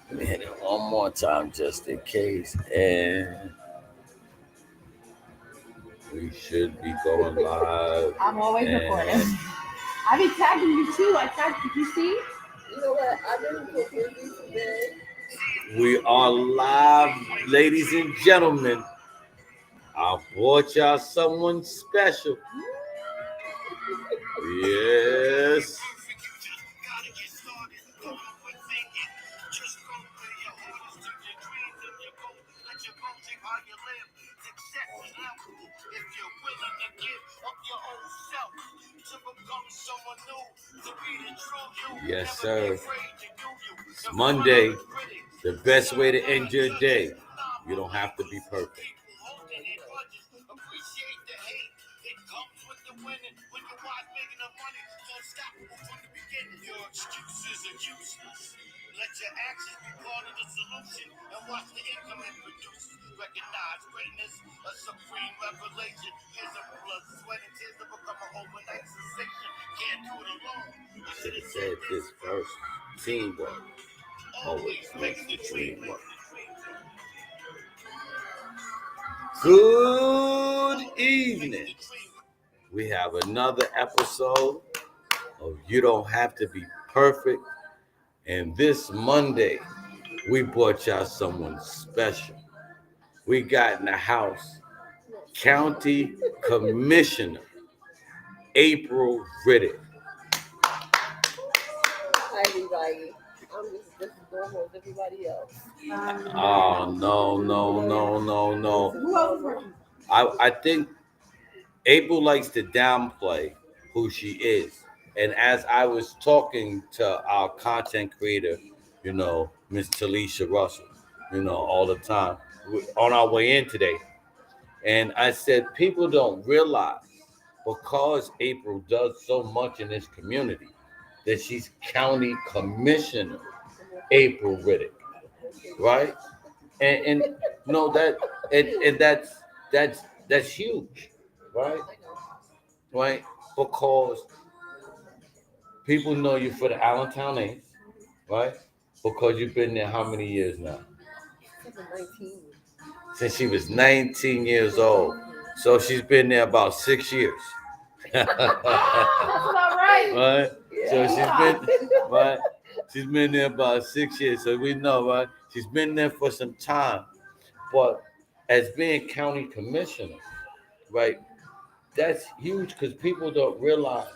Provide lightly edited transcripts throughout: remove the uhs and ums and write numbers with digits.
Let me hit it one more time just in case. And we should be going live. I'm always recording. And I be tagging you too. I tagged you. See? You know what? I've been so busy today. we are live, ladies and gentlemen. I brought y'all someone special. Yes. Yes, sir. It's Monday. The best way to end your day. You don't have to be perfect. Let your actions be part of the solution and watch the income it produces. Recognize greatness, a supreme revelation. Here's a blood, sweat, and tears to become an overnight sensation. Can't do it alone. I should have said this first. Teamwork always makes the dream work. Good evening. We have another episode of You Don't Have to Be Perfect. And this Monday, we brought y'all someone special. We got in the house County Commissioner April Riddick. Hi, everybody. I'm just as normal as everybody else. Oh, no. Who else is working? I think April likes to downplay who she is. And as I was talking to our content creator, Miss Talisha Russell, all the time, on our way in today. And I said, people don't realize because April does so much in this community that she's County Commissioner April Riddick, right? And no, and that's huge, right? Right? Because people know you for the Allentown A's, right? Because you've been there how many years now? 19. Since she was 19 years old. So she's been there about 6 years. That's about right. Right? Yeah. So she's been there about 6 years. So we know, right? She's been there for some time. But as being county commissioner, right, that's huge because people don't realize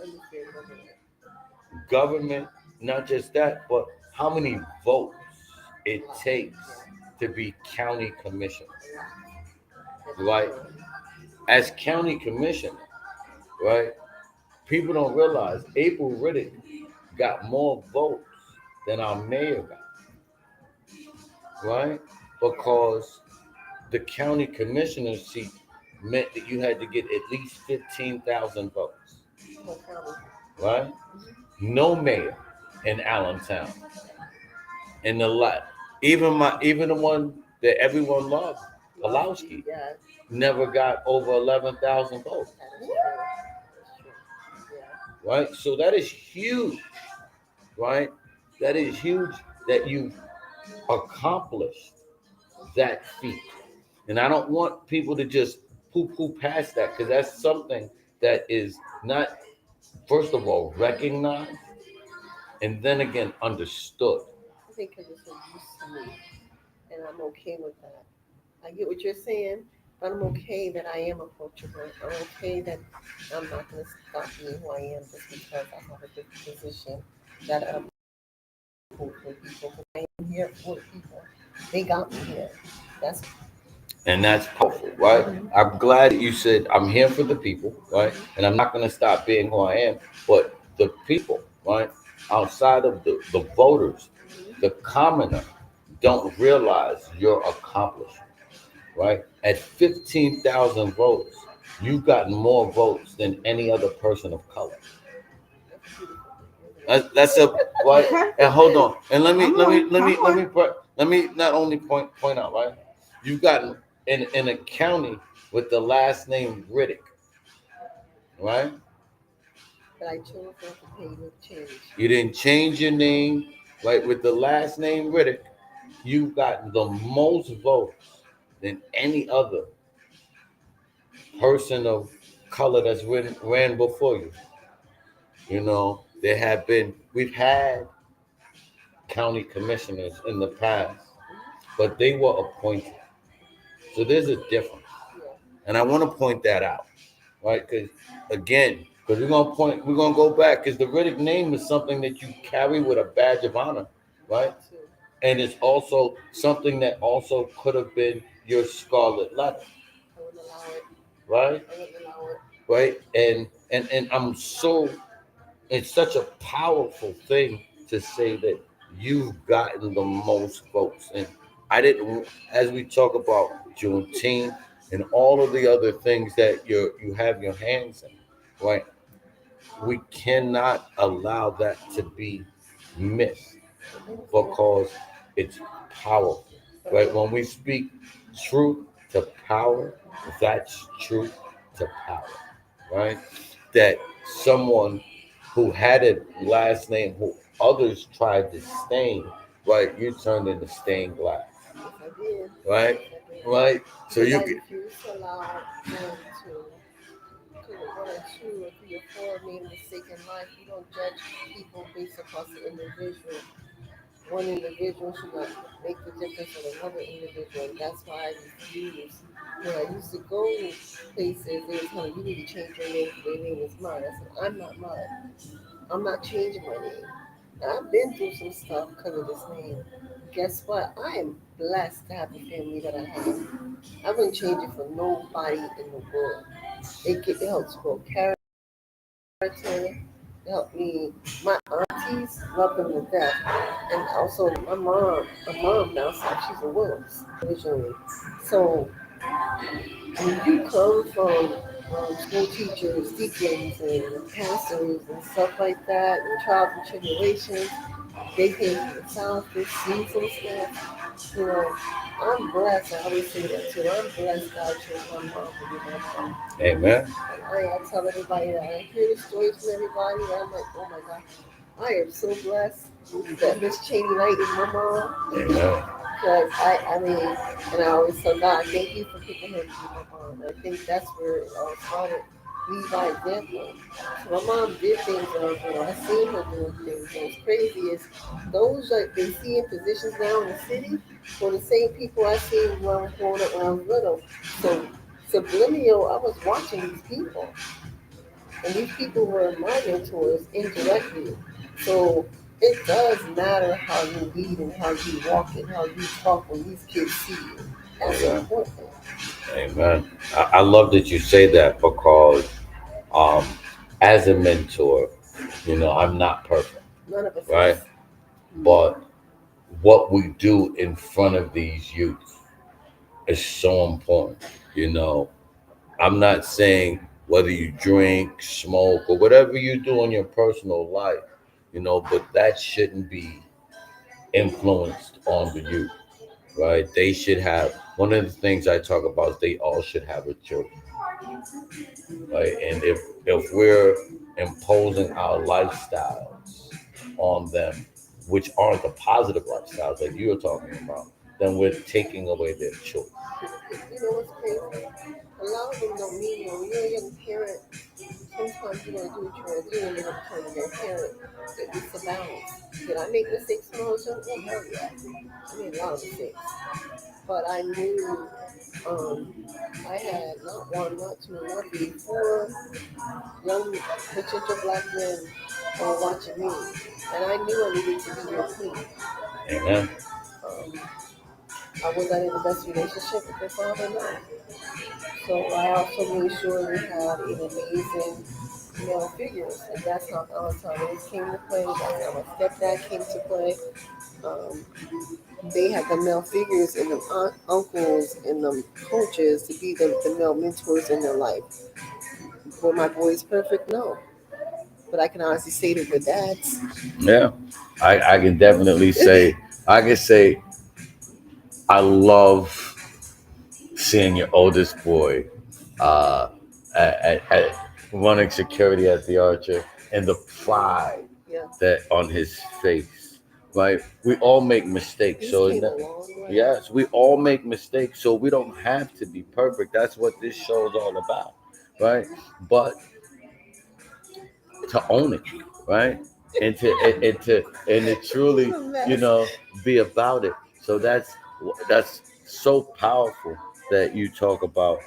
government, not just that, but how many votes it takes to be county commissioner, right? As county commissioner, right, people don't realize April Riddick got more votes than our mayor got, right? Because the county commissioner seat meant that you had to get at least 15,000 votes, right? No mayor in Allentown. And even the one that everyone loved, Pulowski, Yes. never got over 11,000 votes, right? So that is huge, right? That is huge that you accomplished that feat. And I don't want people to just poo past that because that's something that is not, first of all, recognized and then again understood. I think because it's so used to me, and I'm okay with that. I get what you're saying, but I'm okay that I am approachable. I'm okay that I'm not going to stop being who I am just because I have a different position that I'm for people. I am here for the people. They got me here. That's And that's powerful, right? I'm glad that you said I'm here for the people, right? And I'm not going to stop being who I am, but the people, right? Outside of the voters, the commoner don't realize your accomplishment, right? At 15,000 votes, you got more votes than any other person of color. That's a right. And hold on, and let me not only point out, right? You got in a county with the last name Riddick, right? but I chose not to pay no change. You didn't change your name, right? With the last name Riddick, you've gotten the most votes than any other person of color that's ran before you. You know, we've had county commissioners in the past, but they were appointed. So there's a difference. Yeah. And I want to point that out, right? Because we're gonna go back because the Riddick name is something that you carry with a badge of honor, right? Got to. And it's also something that also could have been your scarlet letter, I wouldn't allow it. right? I wouldn't allow it. Right? And I'm so it's such a powerful thing to say that you've gotten the most votes. And I didn't, as we talk about Juneteenth and all of the other things that you have your hands in, right? We cannot allow that to be missed because it's powerful, right? When we speak truth to power, that's truth to power, right? That someone who had a last name who others tried to stain, right? You turned into stained glass, Yes, I did. right? Yes, I did. Right? So Because you I can, refuse to allow them to put one or two or three or four made a mistake in life. You don't judge people based across the individual. One individual should not make the difference in another individual, and that's why I refuse. When I used to go places, they would tell me, you need to change your name, their name is mine. I said, I'm not mine. I'm not changing my name. Now, I've been through some stuff because of this name. Guess what? I am blessed to have the family that I have. I wouldn't change it for nobody in the world. It helps grow character. It helped me. My aunties love them to death. And also my mom now, so she's a Williams originally. So when you come from school teachers, deacons, and pastors and stuff like that, and trials and tribulations, they came from the South, they've seen some stuff. You know, I'm blessed. I always say that too. I'm blessed God chose my mom to be my mom. amen. And I tell everybody that I hear the stories from everybody, and I'm like, oh my God, I am so blessed that Miss Cheney Knight is my mom. Amen. Because I mean, and I always tell God, thank you for picking her to be my mom. I think that's where it all started. Lead by example. So my mom did things that I seen her doing things. And what's crazy is those like they see in positions now in the city were the same people I seen when I was growing up when I was little. So subliminal, I was watching these people. And these people were my mentors indirectly. So it does matter how you lead and how you walk and how you talk when these kids see you. That's Amen. important. Amen. I love that you say that because um, as a mentor, I'm not perfect, None of us right? is. But what we do in front of these youth is so important. You know, I'm not saying whether you drink, smoke, or whatever you do in your personal life, but that shouldn't be influenced on the youth, right? They should have one of the things I talk about is they all should have a choice, right? And if we're imposing our lifestyles on them, which aren't the positive lifestyles like you're talking about, then we're taking away their choice. You know what's crazy? A lot of them don't mean you. When you're a young parent, sometimes you want to do what you want to do and then become your parent. It's a balance. Did I make mistakes when I was young? Oh, hell yeah. I made a lot of mistakes. But I knew I had not one, not two, not three, four young potential black men watching me. And I knew I needed to be their queen. Amen. Um, I was not in the best relationship with their father, no. So I also made sure we had an amazing male figures, and that's how Valentine's came to play. That's how my stepdad came to play. Um, they had the male figures and the uncles and the coaches to be the male mentors in their life. Were my boys perfect? No. But I can honestly say that the dads. Yeah, I can definitely say I can say I love seeing your oldest boy uh, at running security at the Archer and the pride Yeah. that on his face, right? We all make mistakes. He's So came a long way. yes, we all make mistakes. So we don't have to be perfect. That's what this show is all about, right? But to own it, right? And to truly, He's a you mess. know, be about it. So that's so powerful that you talk about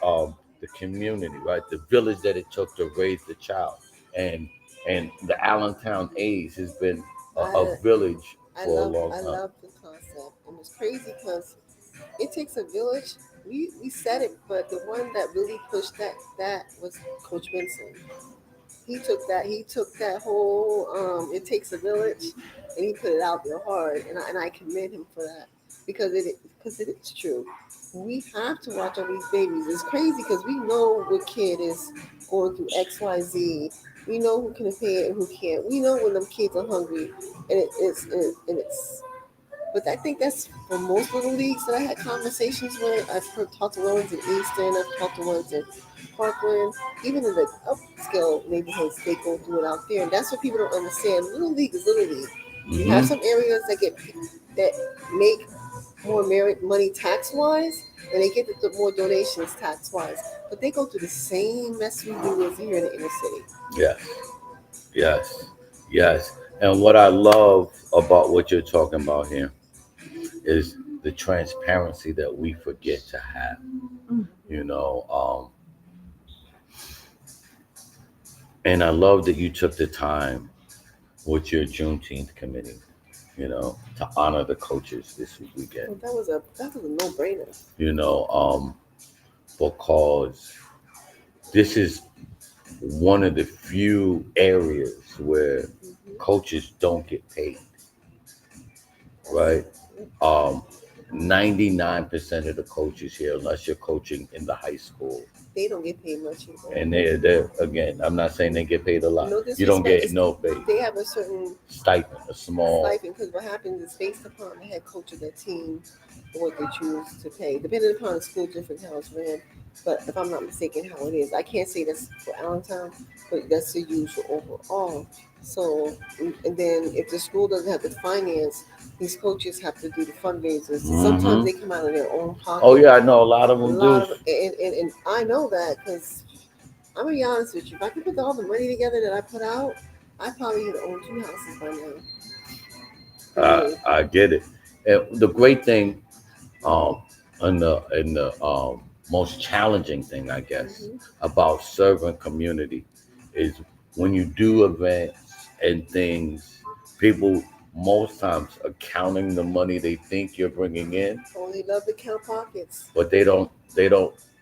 the community, right? The village that it took to raise the child, and and the Allentown A's has been a I village I for a love long I time. love the concept, and it's crazy because it takes a village. We said it, but the one that really pushed that was Coach Benson. He took that whole it takes a village, and he put it out there hard, and I commend him for that because it is true. We have to watch over these babies. It's crazy because we know what kid is going through XYZ. We know who can pay it and who can't. We know when them kids are hungry, and it's but I think that's for most little leagues that I had conversations with. Talked to ones in Easton, I've talked to ones in Parkland, even in the upscale neighborhoods, they go through it out there. And that's what people don't understand. Little league is little league. You have Hmm. some areas that make more merit money tax wise, and they get the more donations tax wise. But they go through the same mess we do as here in the inner city. Yes, yes, yes. And what I love about what you're talking about here is the transparency that we forget to have. You know, and I love that you took the time with your Juneteenth committee, to honor the coaches this weekend. Well, that was a no brainer. You know, because this is one of the few areas where coaches don't get paid, right? Um, 99% of the coaches here, unless you're coaching in the high school, They don't get paid much either. and they're again, I'm not saying they get paid a lot. No You don't disrespect. get no pay They have a certain stipend, a small. stipend because what happens is based upon the head coach of that team and what they choose to pay, depending upon the school, different how it's ran. But if I'm not mistaken, how it is, I can't say that's for Allentown, but that's the usual overall. So, and then if the school doesn't have the finance, these coaches have to do the fundraisers. Sometimes Hmm. they come out of their own pocket. Oh yeah, I know a lot of A them lot do. of, and I know that because I'm gonna be honest with you. If I could put all the money together that I put out, I probably would own two houses by now. Really. I get it. And the great thing, um, and the most challenging thing, I guess, Hmm. about serving community is when you do events and things, people most times are counting the money they think you're bringing in, Oh, they love to count pockets. but they don't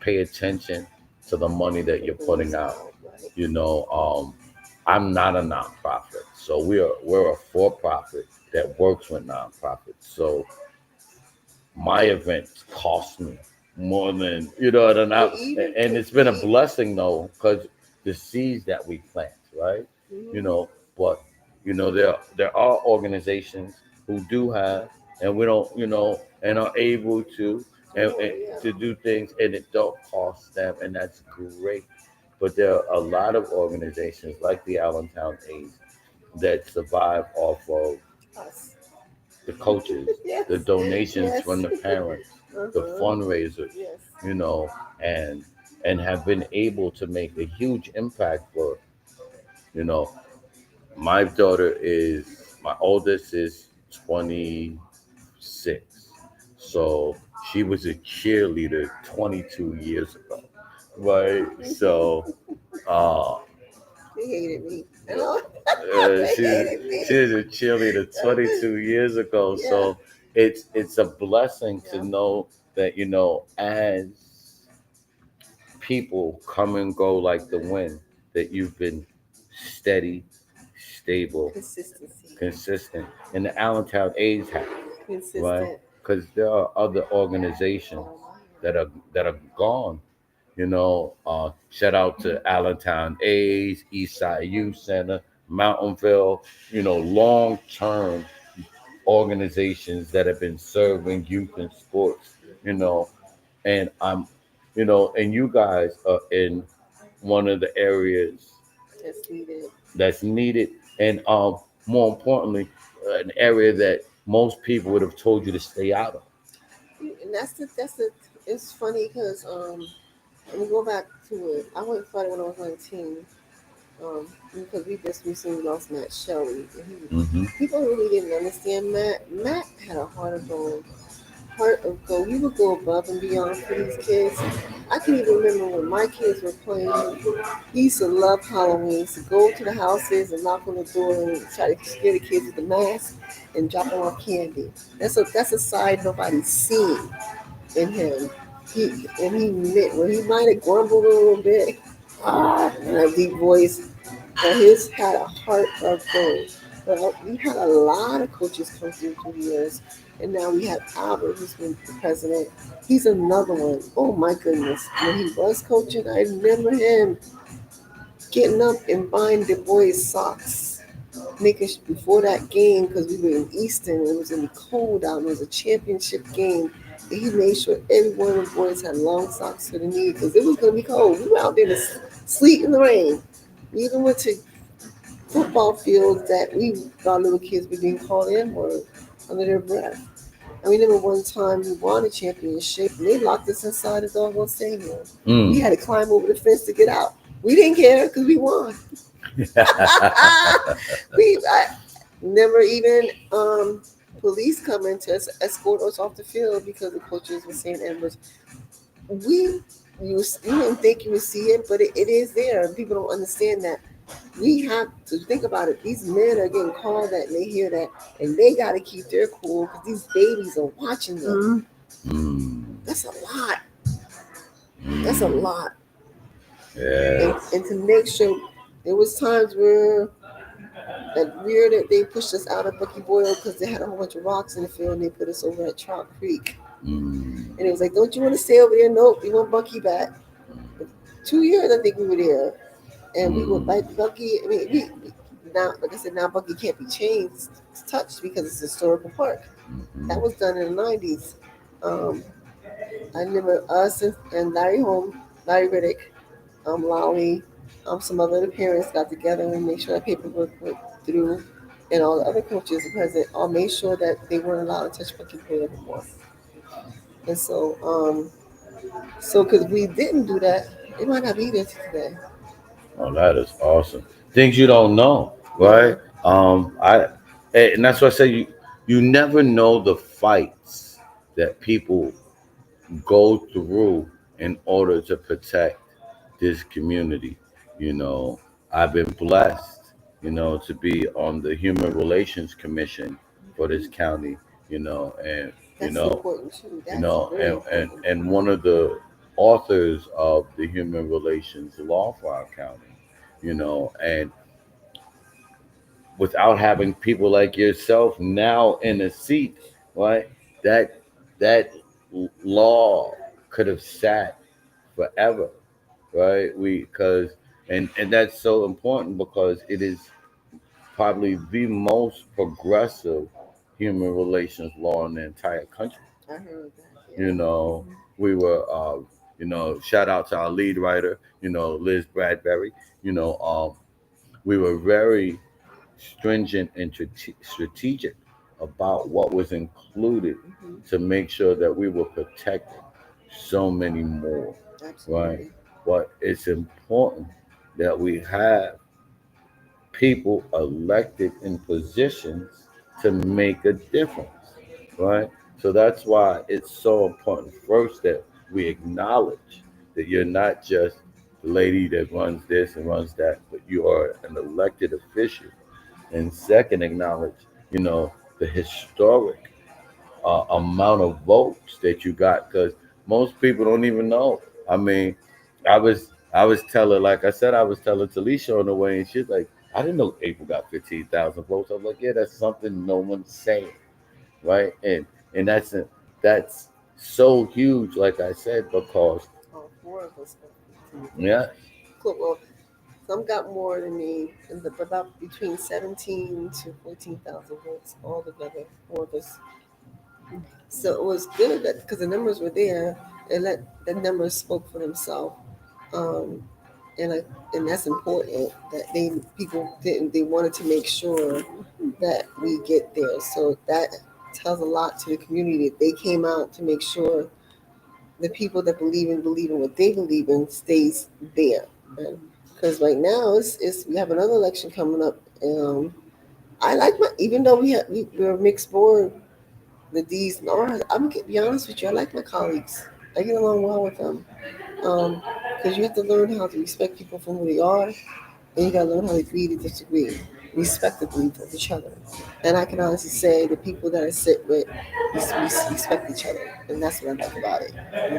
pay attention to the money that you're It putting goes out. out, right? You know, I'm not a nonprofit, so we're a for-profit that works with nonprofits. So my events cost me more than than I, But even, and it's been a blessing though, because the seeds that we plant, right? You mhm. know, but there are organizations who do have, and we don't, and are able to, and Oh yeah. to do things, and it don't cost them, and that's great. But there are a lot of organizations like the Allentown A's that survive off of Us. the coaches, Yes. the donations Yes. from the parents, the Uh-huh. fundraisers, Yes. you know, and and have been able to make a huge impact for, you know, my daughter is my oldest is 26. So she was a cheerleader 22 years ago. Right? So uh They hated me. You know? Uh, They she hated me. she was a cheerleader 22 years ago, Yeah. so it's a blessing to Yeah. know that as people come and go like the wind, that you've been steady, stable, Consistency. consistent, and the Allentown A's have, right? Consistent. Because there are other organizations Oh that are gone. Shout out to Allentown A's, Eastside Youth Center, Mountainville. Long term organizations that have been serving youth in sports. You know, and and you guys are in one of the areas that's needed. that's needed, and more importantly, an area that most people would have told you to stay out of. And that's the. It's funny because let me go back to it. I went fighting when I was 19. Because we just recently lost Matt Shelley. And Hmm. people really didn't understand Matt. Matt had a heart of gold. Heart of gold. We would go above and beyond for these kids. I can even remember when my kids were playing. He used to love Halloween. He used to go to the houses and knock on the door and try to scare the kids with the mask and drop them off candy. That's a side nobody's seen in him. He meant when he might have grumbled a little bit, in a deep voice, but his had a heart of gold. But we had a lot of coaches come through the years, and now we have Albert, who's been the president. He's another one. Oh my goodness! When he was coaching, I remember him getting up and buying the boys socks, making before that game because we were in Easton. It was in the cold out. And it was a championship game. And he made sure every one of the boys had long socks for the knee because it was going to be cold. We were out there in the sleet and the rain. We even went to football fields that we thought little kids were being called in were under their breath. I remember one time we won a championship and they locked us inside the doggone stadium. We Mm. had to climb over the fence to get out. We didn't care because we won. I never even police coming to escort us off the field because the coaches were saying Edwards. We you didn't think you would see it, but it is there. People don't understand that. We have to think about it. These men are getting called that and they hear that and they got to keep their cool because these babies are watching them. Mm. That's a lot. That's a Mm. lot. Yes. And to make sure there was times where that they pushed us out of Bucky Boyle because they had a whole bunch of rocks in the field and they put us over at Chalk Creek. Mm. And it was like, don't you want to stay over there? Nope, we want Bucky back. 2 years I think we were there. And we would Mm. bite Bucky. I mean, we now, like I said, now Bucky can't be changed, touched because it's a historical park. That Mhm. was done in the 90s. Um, I remember us and Larry Riddick, Lowry, some other parents got together and made sure that paperwork went through, and all the other coaches, the president, all made sure that they weren't allowed to touch Bucky Boyd anymore. And so because we didn't do that, it might not be there today. Oh, that is awesome. Things you don't know, Yeah. right? I and that's why I say you never know the fights that people go through in order to protect this community. You know, I've been blessed, to be on the Human Relations Commission for this Mhm. county. You know, and you That's know, important too. you That's know, very and and important. and one of the authors of the Human Relations law for our county. And without having people like yourself now in a seat, right? That that law could have sat forever, right? And that's so important because it is probably the most progressive human relations law in the entire country. I heard that. You Yeah. know, we were, shout out to our lead writer, Liz Bradbury. You know, we were very stringent and strategic about what was included Hmm. to make sure that we were protecting so many more, right? Absolutely. But it's important that we have people elected in positions to make a difference, right? So that's why it's so important first that we acknowledge that you're not just the lady that runs this and runs that, but you are an elected official. And second, acknowledge, the historic amount of votes that you got, because most people don't even know. I mean, I was telling, like I said, I was telling Talisha on the way, and she's like, I didn't know April got 15,000 votes. I'm like, yeah, that's something no one's saying, right? And that's so huge, like I said, because All four of us got 15,000. yeah. Cool. Well, some got more than me, and about between 17 to 14,000 votes all together, four of us. So it was good that because the numbers were there, and let the numbers spoke for themselves. Um, and I, and that's important that people didn't. They wanted to make sure that we get there. So that tells a lot to the community that they came out to make sure the people that believe in what they believe in stays there. Because right now it's we have another election coming up. I like my even though we're a mixed board, the D's and R's. I'm gonna be honest with you. I like my colleagues. I get along well with them. Because you have to learn how to respect people for who they are, and you gotta learn how to agree to disagree, respect the belief of each other. And I can honestly say the people that I sit with, we respect each other, and that's what I like about it. You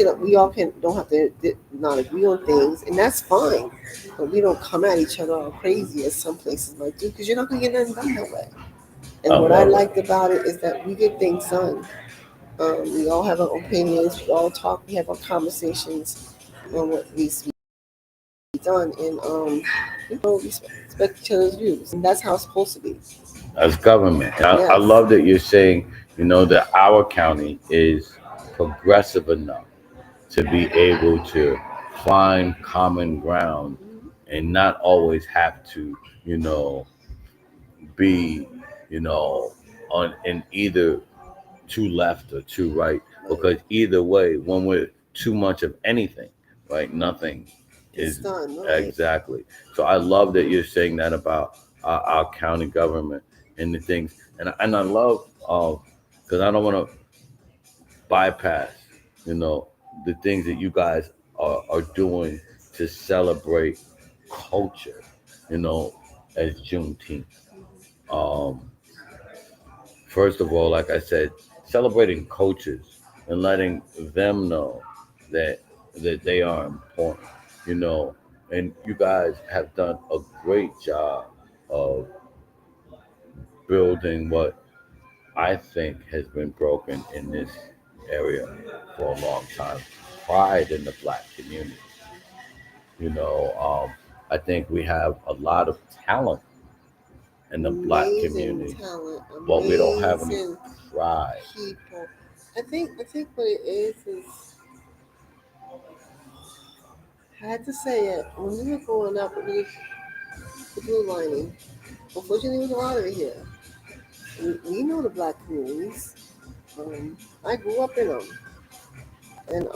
know, we all can don't have to not agree on things, and that's fine. But we don't come at each other all crazy as some places might do, because you're not gonna get nothing done that way. And what I liked about it is that we get things done. We all have our opinions. We all talk. We have our conversations on what needs to be done, and respect each other's views, and that's how it's supposed to be. As government. And I Yes. love that you're saying, that our county is progressive enough to be able to find common ground and not always have to, be, you know, on in either too left or too right. Because either way, when we're too much of anything, right, nothing It's is done, right? exactly. So I love that you're saying that about our county government and the things, and I love because I don't want to bypass, you know, the things that you guys are doing to celebrate culture, you know, as Juneteenth. Um, First of all, like I said, celebrating coaches and letting them know that they are important, you know. And you guys have done a great job of building what I think has been broken in this area for a long time. Pride in the black community. You know, I think we have a lot of talent in the black Amazing community, talent, but we don't have any amazing pride. people. I think what it is I had to say it when we were growing up with the blue lining. Unfortunately, there's a lot of it here. We know the black communities. I grew up in them, and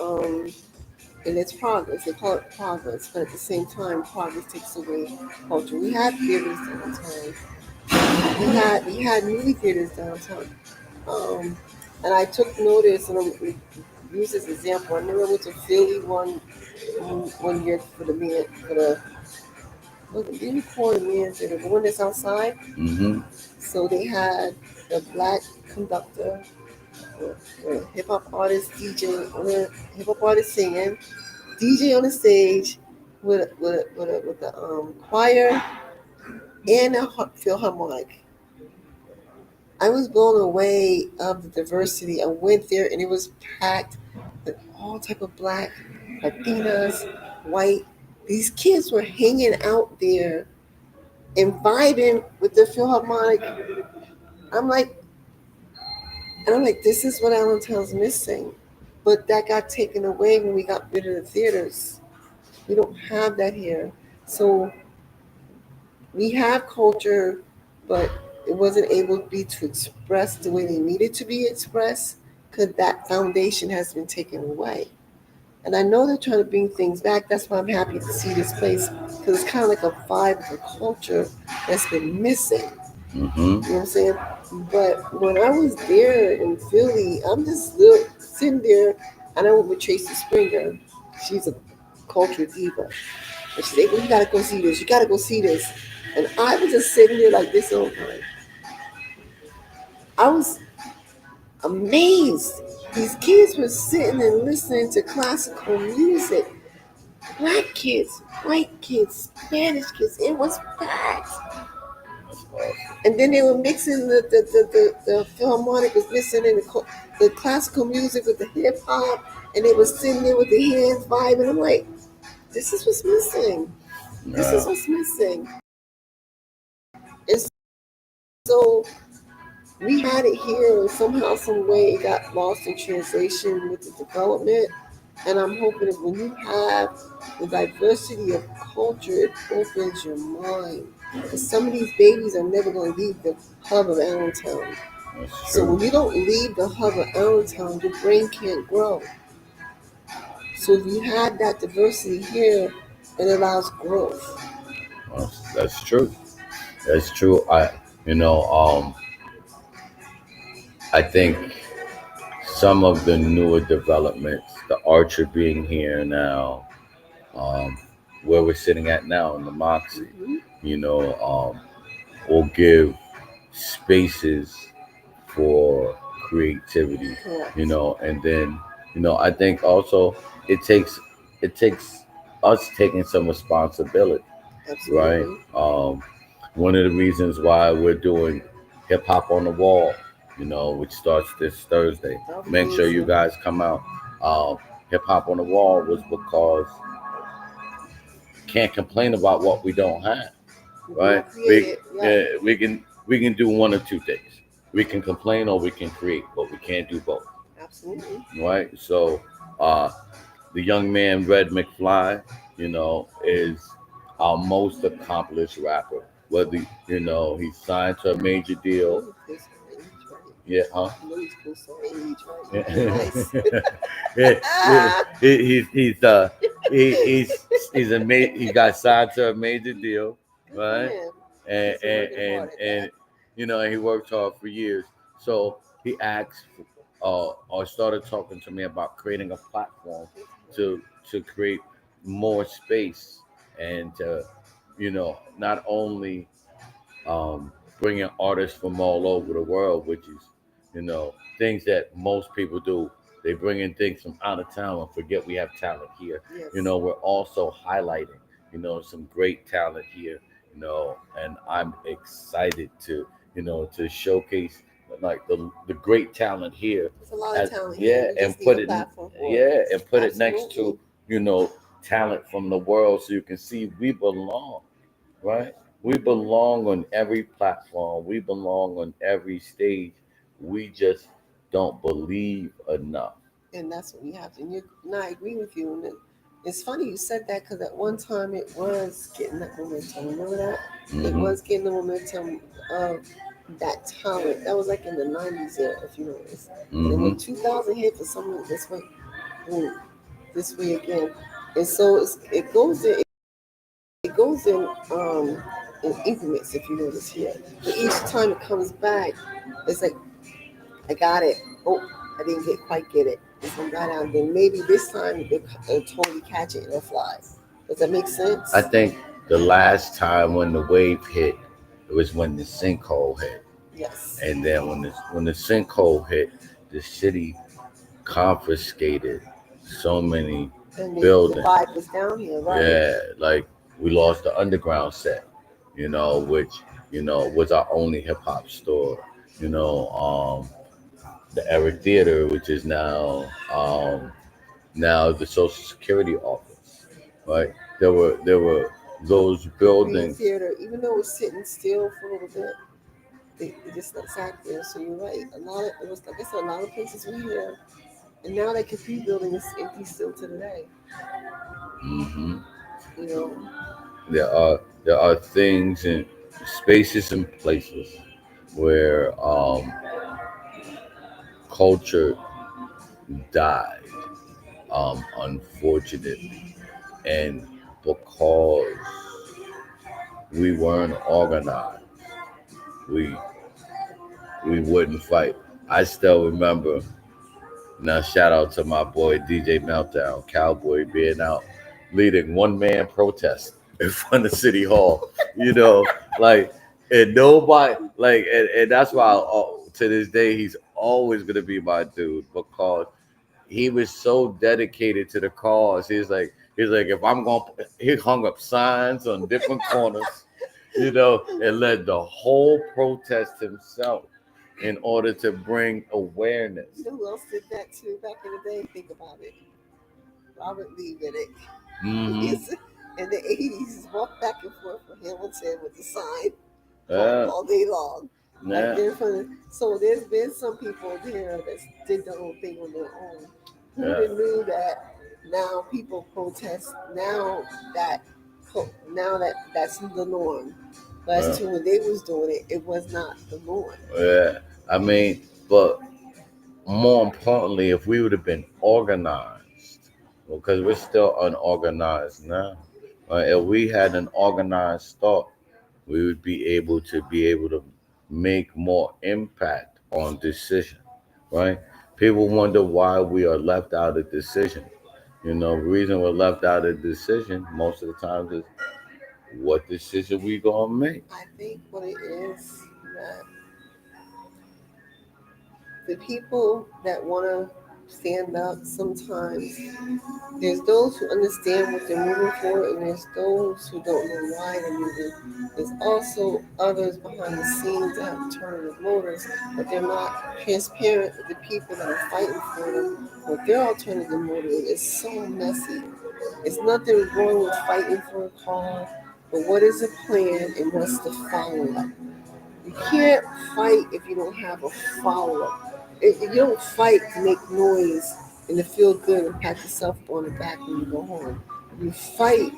and it's progress. They call it progress, but at the same time, progress takes away culture. We had theaters downtown. We had movie theaters downtown. Um, and I took notice, and I use this example. I remember I went to Philly one year for the man for the what do you call the man theater, the one that's outside. Hmm. So they had the black conductor, hip hop artist, DJ, hip hop artist singing, DJ on the stage with the choir and a philharmonic. I was blown away of the diversity. I went there and it was packed with all type of black, Latinas, white. These kids were hanging out there and vibing with the philharmonic. I'm like, and I'm like, this is what Allentown's missing. But that got taken away when we got rid of the theaters. We don't have that here. So we have culture, but it wasn't able to be to express the way they needed to be expressed because that foundation has been taken away. And I know they're trying to bring things back. That's why I'm happy to see this place because it's kind of like a vibe of a culture that's been missing. Hmm. You know what I'm saying? But when I was there in Philly, I'm just sitting there, and I went with Tracy Springer. She's a culture diva. And she's like, well, you gotta go see this. You gotta go see this. And I was just sitting there like this all the time. I was amazed. These kids were sitting and listening to classical music. Black kids, white kids, Spanish kids. It was packed. And then they were mixing the philharmonic was mixing in the classical music with the hip hop, and they were sitting there with their hands vibing. I'm like, this is what's missing. This is Yeah. what's missing. And so we had it here, and somehow, some way, it got lost in translation with the development. And I'm hoping that when you have the diversity of culture, it opens your mind. Because some of these babies are never going to leave the hub of Allentown. That's So true. when you don't leave the hub of Allentown, your brain can't grow. So if you have that diversity here, it allows growth. That's true. That's true. I think some of the newer developments, the Archer being here now, um, where we're sitting at now in the Moxie, Mm-hmm. you know, will give spaces for creativity, Correct. and then, I think also it takes it takes us taking some responsibility, right? Absolutely. One of the reasons why we're doing hip hop on the wall, which starts this Thursday. That'll be Make sure you amazing. guys come out. Hip hop on the wall was because can't complain about what we don't have, We're going right? to create it. Yeah, We can do one or two things. We can complain or we can create, but we can't do both, absolutely. right? So, uh, the young man Red McFly, is our most accomplished rapper. Whether he's signed to a major I deal, know he's close to age, right? yeah, huh? I know he's close to age, right? That's yeah, nice. he's he got signed to a major deal, Good for right? him. And He's been and working and, hard at and that. he worked hard for years. So he asked, or started talking to me about creating a platform to create more space and to, not only bringing artists from all over the world, which is, things that most people do. They bring in things from out of town and forget we have talent here. Yes. We're also highlighting, some great talent here, and I'm excited to, to showcase like the great talent here. There's a lot of As, talent here. yeah, We and just need put a it, platform for it. yeah, and put it next Absolutely. to, talent from the world so you can see we belong, right? We belong on every platform. We belong on every stage. We just don't believe enough. And that's what we have to. And I agree with you. And it's funny you said that because at one time it was getting that momentum. Remember that? It Hmm. was getting the momentum of that talent. That was like in the 90s, yeah, if you notice. And then Hmm. when 2000 hit, for some reason, this way, boom, this way again. And so it goes in increments, if you notice here. But each time it comes back, it's like I got it. Oh, I didn't quite get it. It's gonna die down. Then maybe this time they'll totally catch it and it'll fly. Does that make sense? I think the last time when the wave hit, it was when the sinkhole hit, Yes. and then when the sinkhole hit, the city confiscated so many And the buildings. vibe was down here, right? Yeah, like we lost the underground set, which was our only hip hop store. The Eric Theater, which is now the Social Security office, right? There were those The Green buildings. Theater, even though it was sitting still for a little bit, they just sat there. So you're right. It was like I said, a lot of places were here, and now that Capri building is empty still to today. Hmm. You know, There are things and spaces and places where culture died, unfortunately, and because we weren't organized, we we wouldn't fight. I still remember. Now, shout out to my boy DJ Meltdown, Cowboy, being out leading one man protest in front of City Hall. You know, like, and nobody, like, and that's why to this day he's always gonna be my dude because he was so dedicated to the cause. He's like, if I'm going, he hung up signs on different corners, and led the whole protest himself in order to bring you awareness. know who else did that too back in the day? Think about it. Robert Lee Riddick. Hmm. He's in the 80s, walked back and forth from Hamilton with the sign Yeah, all day long. Right yeah, there in front of, so there's been some people there that did the whole thing on their own. Who would yeah. have knew that now people protest now that that's the norm. But as to when they was doing it, it was not the norm. Yeah, I mean, but more importantly, if we would have been organized, because we're still unorganized now, if we had an organized thought, we would be able to make more impact on decision, right? People wonder why we are left out of decision. The reason we're left out of decision most of the times is what decision we gonna make. I think what it is that the people that want to stand up sometimes there's those who understand what they're moving for, and there's those who don't know why they're moving. There's also others behind the scenes that have alternative motives, but they're not transparent with the people that are fighting for them. What their alternative motive is so messy. It's nothing wrong with fighting for a cause, but what is the plan and what's the follow up? You can't fight if you don't have a follow up. If you don't fight to make noise and to feel good and pat yourself on the back when you go home. You fight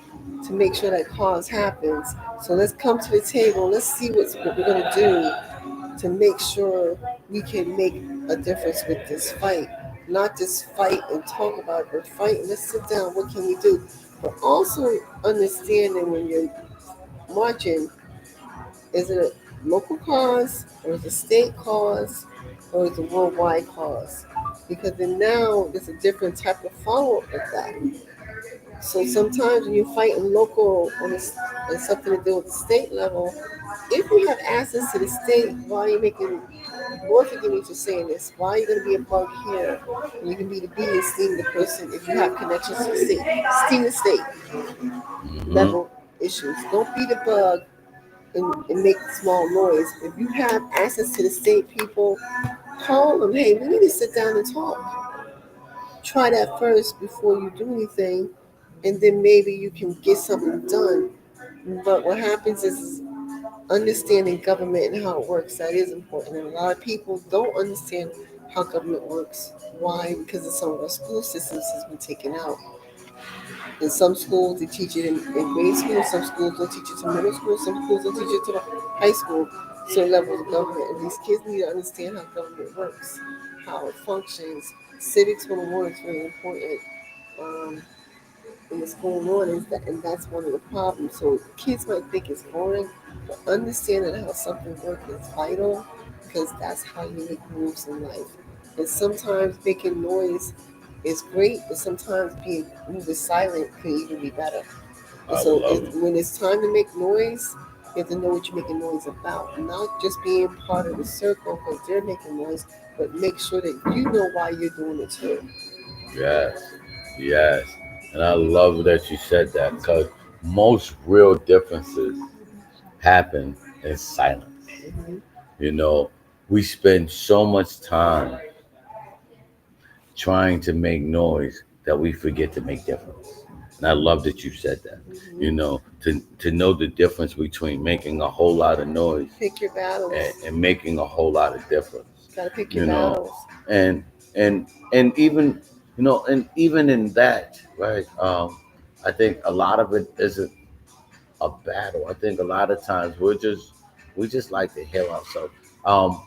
to make sure that cause happens. So let's come to the table. Let's see what we're going to do to make sure we can make a difference with this fight. Not just fight and talk about it, but fight and let's sit down. What can we do? But also understanding when you're marching, is it a local cause or is it a state cause or is it a worldwide cause? Because then now there's a different type of follow up with that. So sometimes when you're fighting local on something to do with the state level, if you have access to the state, why are you making Lord forgive me for saying this, why are you going to be a bug here when you can be the bee and sting the person if you have connections to the state? Sting the state Hmm. level issues. Don't be the bug and make small noise. If you have access to the state people, call them. Hey, we need to sit down and talk. Try that first before you do anything, and then maybe you can get something done. But what happens is understanding government and how it works. That is important. And a lot of people don't understand how government works. Why? Because of some of our school systems has been taken out. In some schools, they teach it in grade school. Some schools don't teach it to middle school. Some schools don't teach it to high school. So levels of government. And these kids need to understand how government works, how it functions. Civics 101 is very important. Um, and what's going on is that, and that's one of the problems. So kids might think it's boring, but understanding how something works is vital because that's how you make moves in life. And sometimes making noise is great, but sometimes being moving silent can even be better. And I so love it. when it's time to make noise, you have to know what you're making noise about, not just being part of the circle because they're making noise, but make sure that you know why you're doing it too. Yes, yes. And I love that you said that because most real differences happen in silence. Hmm. You know, we spend so much time trying to make noise that we forget to make difference. And I love that you said that. Hmm. To know the difference between making a whole lot of noise Pick your battles. and making a whole lot of difference. Gotta pick your You know, battles. and and even in that, right? I think a lot of it isn't a battle. I think a lot of times we just like to hear ourselves. Um,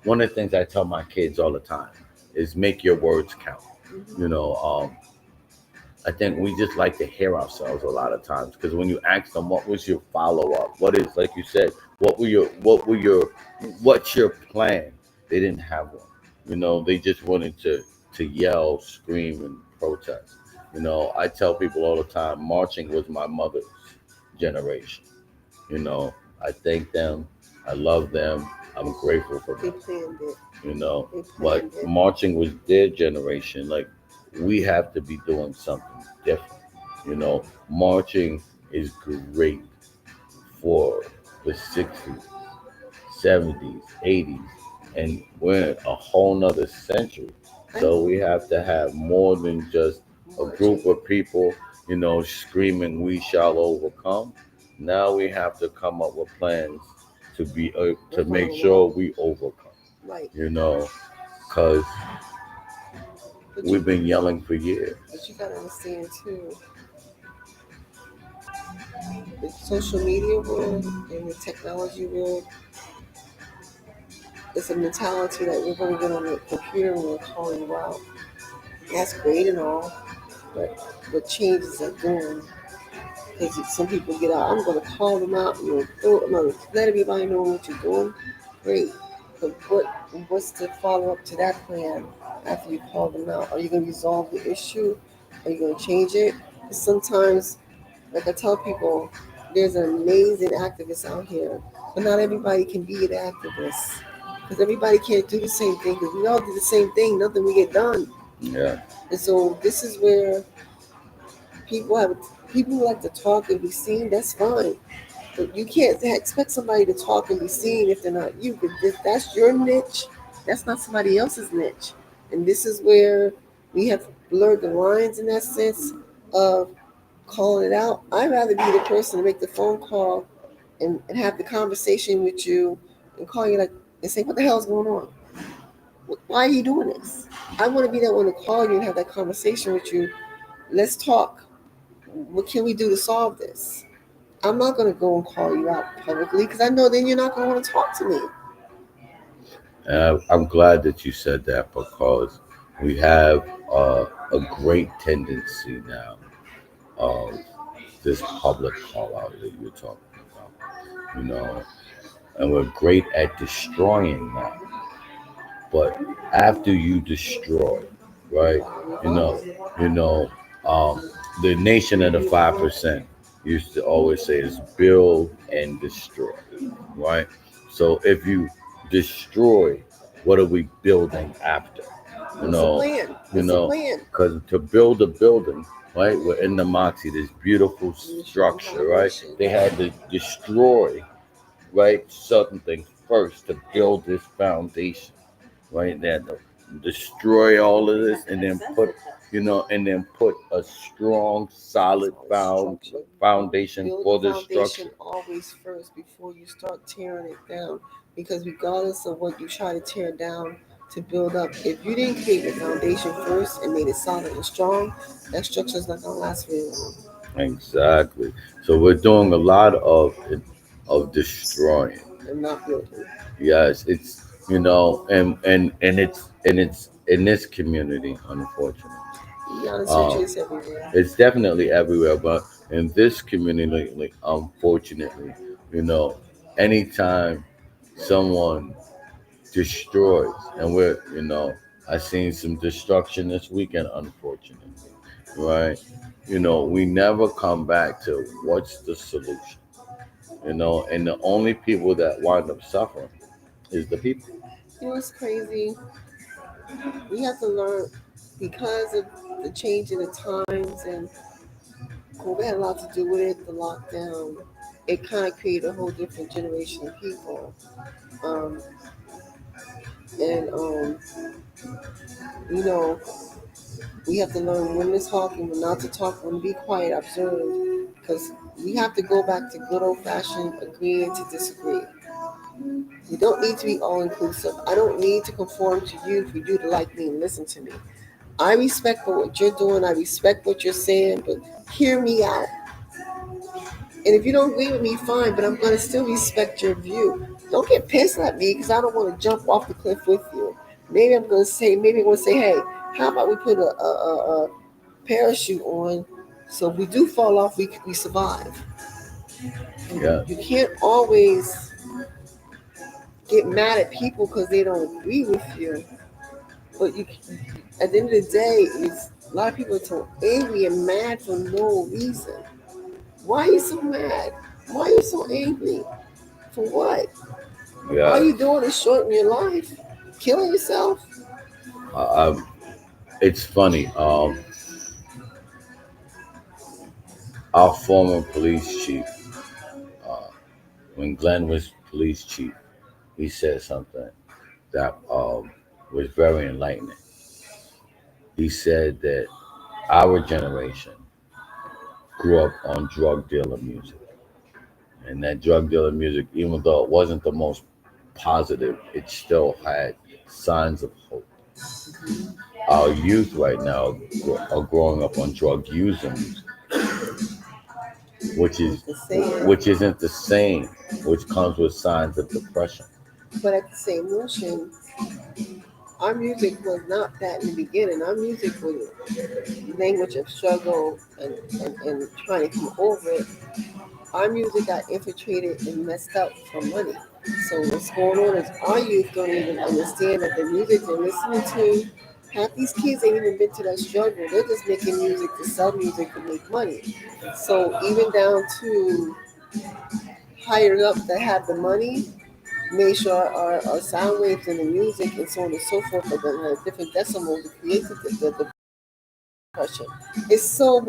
One of the things I tell my kids all the time is make your words count. Hmm. You know, I think we just like to hear ourselves a lot of times because when you ask them what was your follow up, what is like you said, what's your plan? They didn't have one. They just wanted to yell, scream, and protest. I tell people all the time, marching was my mother's generation. I thank them, I love them, I'm grateful for They them. planned it. You know, They but planned it. marching was their generation. Like we have to be doing something different. Marching is great for the 60s, 70s, 80s, and we're in a whole nother century. I So we have to have more than just a marching. group of people, screaming, "We shall overcome." Now we have to come up with plans to The make follow sure up. we overcome. Right. Because But we've you been yelling for years. but you gotta understand too the social media world and the technology world, it's a mentality that we're going to get on the computer and we're calling you out. That's great and all, but what changes are doing? Because some people get out, I'm going to call them out, I'm going to let everybody know what you're doing. Great. But what's the follow up to that plan after you call them out? Are you going to resolve the issue? Are you going to change it? Sometimes, like I tell people, there's an amazing activist out here, but not everybody can be an activist. Because everybody can't do the same thing. Because we all do the same thing, nothing we get done. Yeah. And so this is where people have people who like to talk and be seen. That's fine, but you can't expect somebody to talk and be seen if they're not you. Because if that's your niche, that's not somebody else's niche. And this is where we have blurred the lines in that sense of calling it out. I'd rather be the person to make the phone call and have the conversation with you and call you like and say, what the hell's going on? Why are you doing this? I want to be that one to call you and have that conversation with you. Let's talk. What can we do to solve this? I'm not going to go and call you out publicly because I know then you're not going to want to talk to me. And I'm glad that you said that because we have a great tendency now of this public call out that you're talking about, and we're great at destroying that. But after you destroy, right? You know, you know, the nation of the 5% used to always say is build and destroy, right? So if you destroy, what are we building after? You It's a know, plan. you It's a know, plan. because to build a building, right? We're in the Moxie, this beautiful structure, right? They had to destroy, right, certain things first to build this foundation, right? They had to destroy all of this and then put a strong, solid Structure. foundation Build for the this foundation structure. always first before you start tearing it down. Because regardless of what you try to tear down to build up, if you didn't create the foundation first and made it solid and strong, that structure is not going to last very long. Exactly. So we're doing a lot of destroying. And not building. Yes, it's and it's in this community, unfortunately. To be honest with you, Um, it's everywhere. it's definitely everywhere, but in this community, like, unfortunately, you know, anytime someone destroys, and I seen some destruction this weekend, unfortunately, right? We never come back to what's the solution, and the only people that wind up suffering is the people. You know what's crazy? We have to learn because of the change in the times and COVID had a lot to do with it, the lockdown. It kind of created a whole different generation of people. Um, and you know, we have to learn when to talk and when not to talk, when to be quiet, observe, because we have to go back to good old fashioned agreeing to disagree. You don't need to be all inclusive. I don't need to conform to you for you to like me and listen to me. I respect what you're doing. I respect what you're saying, but hear me out. And if you don't agree with me, fine, but I'm going to still respect your view. Don't get pissed at me because I don't want to jump off the cliff with you. Maybe I'm going to say, hey, how about we put a parachute on so if we do fall off, we survive. Yeah, You can't always get mad at people because they don't agree with you. But at the end of the day, a lot of people are so angry and mad for no reason. Why are you so mad? Why are you so angry? For what? All yeah. you doing is shortening your life, killing yourself. I, I, it's funny. Our former police chief, uh, when Glenn was police chief, he said something that was very enlightening. He said that our generation grew up on drug dealer music, and that drug dealer music, even though it wasn't the most positive, it still had signs of hope. Our youth right now are growing up on drug using music, which is The same. which isn't the same, which comes with signs of depression. But at the same notion, our music was not that in the beginning. Our music was language of struggle and trying to come over it. Our music got infiltrated and messed up for money. So what's going on is our youth don't even understand that the music they're listening to, half these kids ain't even been to that struggle. They're just making music to sell music to make money. So even down to higher up that have the money, make sure our sound waves and the music and so on and so forth are going to have different decimals to create the depression. It's so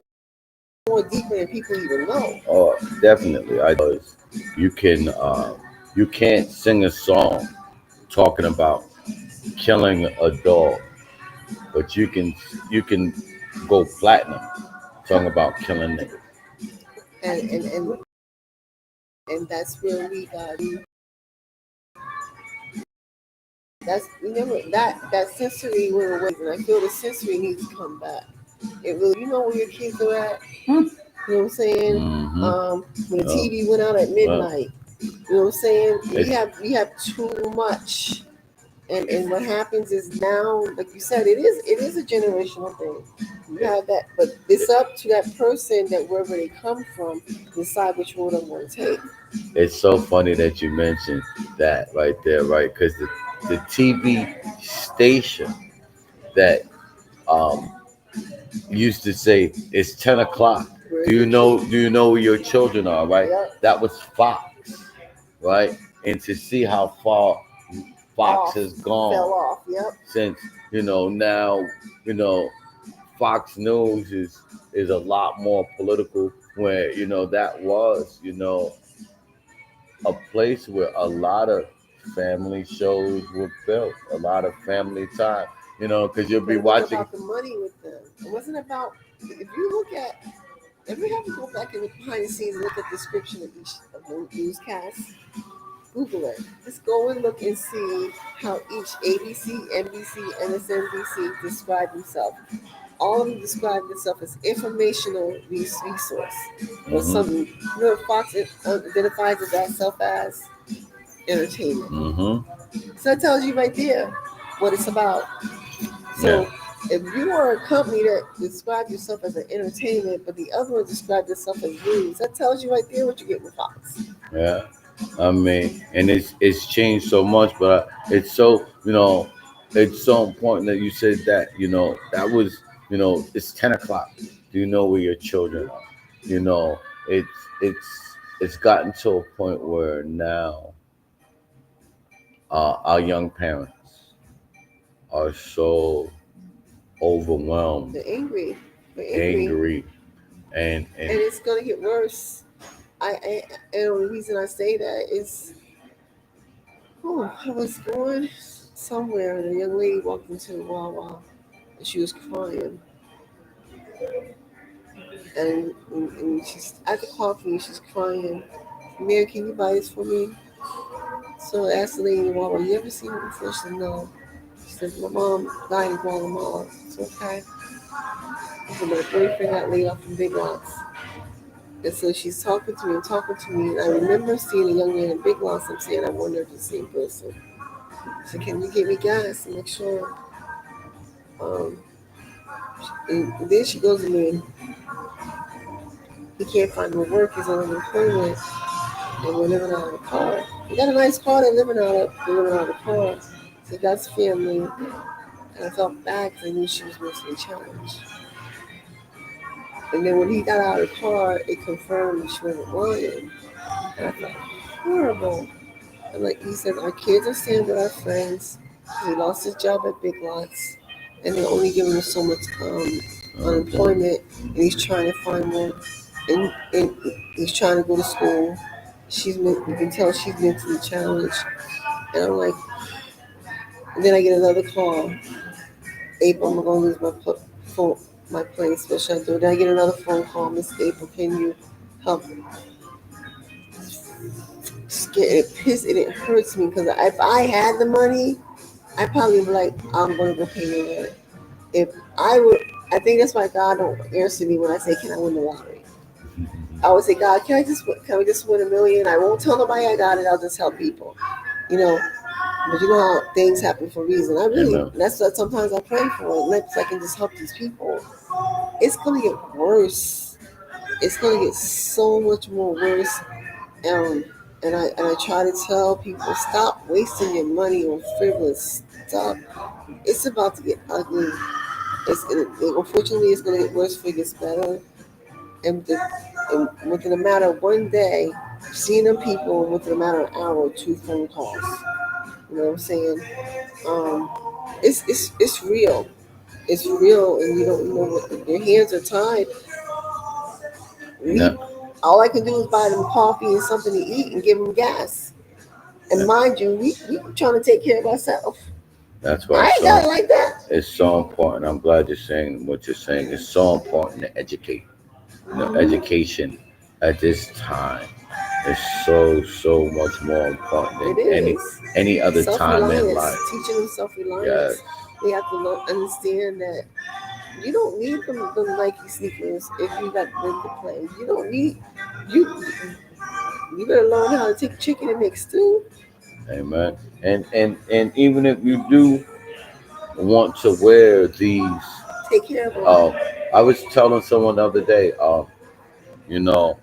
more deeper than people even know. Oh, definitely. I you can you can't sing a song talking about killing a dog, but you can go platinum talking about killing niggas. And that's where we got that's remember that sensory went away, and I feel the sensory needs to come back. It really, you know where your kids are at. You know what I'm saying? When the TV went out at midnight. You know what I'm saying? We have too much. And what happens is now, like you said, it is a generational thing. You have that, but it's up to that person that wherever they come from, decide which road I'm going to take. It's so funny that you mentioned that right there, right? Because the TV station that um, used to say it's 10 o'clock. Do you know where your children are, right? Yeah. That was Fox, right? And to see how far Fox has Fell gone off. Yep. since now Fox News is a lot more political. Where that was a place where a lot of family shows were built, a lot of family time. Because you'll But be it wasn't watching. about the money with them. It wasn't about. If you look at, if we have to go back and look behind the scenes and look at the description of each of the newscasts, Google it. Just go and look and see how each ABC, NBC, MSNBC describe themselves. All of them describe themselves as informational resource or Hmm. something. Fox identifies itself as entertainment. Hmm. So that tells you right there what it's about. Yeah. So if you are a company that describes yourself as an entertainment, but the other one describes itself as news, that tells you right there what you get with Fox. Yeah. I mean, and it's changed so much, but it's so important that you said that. That was it's 10 o'clock. Do you know where your children are? You know, it's it's it's gotten to a point where now our young parents are so overwhelmed, They're angry. They're angry. angry, And and it's gonna get worse. And the only reason I say that is, I was going somewhere and a young lady walked into the Wawa and she was crying. And she's at the coffee, she's crying. Mary, can you buy this for me? So I asked the lady in the Wawa, you ever seen it before? She said, no. She said, my mom died in Guatemala. It's okay. I said, my boyfriend got laid off from Big Lots. And so she's talking to me and talking to me. And I remember seeing a young man in Big Lots. I'm saying, I wonder if it's the same person. So can you get me gas and make sure? Um, and then she goes to me, he can't find no work. He's on unemployment, and we're living out of a car. We got a nice car. They're living out of a car. So that's family. And I felt bad because I knew she was mentally challenged. And then when he got out of the car, it confirmed she wasn't lying. And I felt horrible. And like he said, our kids are staying with our friends. He lost his job at Big Lots, and they're only giving him so much unemployment. And he's trying to find work, and he's trying to go to school. You can tell she's mentally challenged. And I'm like, and then I get another call. April, I'm gonna lose phone, my plane special. Then I get another phone call. Miss April, can you help? It pissed and it hurts me because if I had the money, I probably be like, I'm gonna go pay your rent. If I would, I think that's why God don't answer me when I say, "Can I win the lottery?" I would say, God, can we just win $1 million? I won't tell nobody I got it. I'll just help people, you know. But you know how things happen for a reason. I really, Amen. that's what sometimes I pray for. Let so I can just help these people. It's gonna get worse. It's gonna get so much more worse. Um, and I try to tell people, stop wasting your money on frivolous stuff. It's about to get ugly. Unfortunately, it's gonna get worse before it gets better. And within a matter of one day, seeing them people within a matter of an hour or two phone calls. You know what I'm saying? Um, it's real. It's real, and you don't know what your hands are tied. Yeah. All I can do is buy them coffee and something to eat and give them gas. And mind you, we trying to take care of ourselves. That's why I ain't got it like that. it's so important. I'm glad you're saying what you're saying. It's so important to educate. Education at this time is so much more important than It is any other time in self-reliance. life. Teaching them self-reliance. Yes. They have to understand that you don't need them Nike sneakers if you got bills to play. You don't need you. You better learn how to take chicken and make stew. Amen. And even if you do want to wear these, Take care of them. I was telling someone the other day, you know,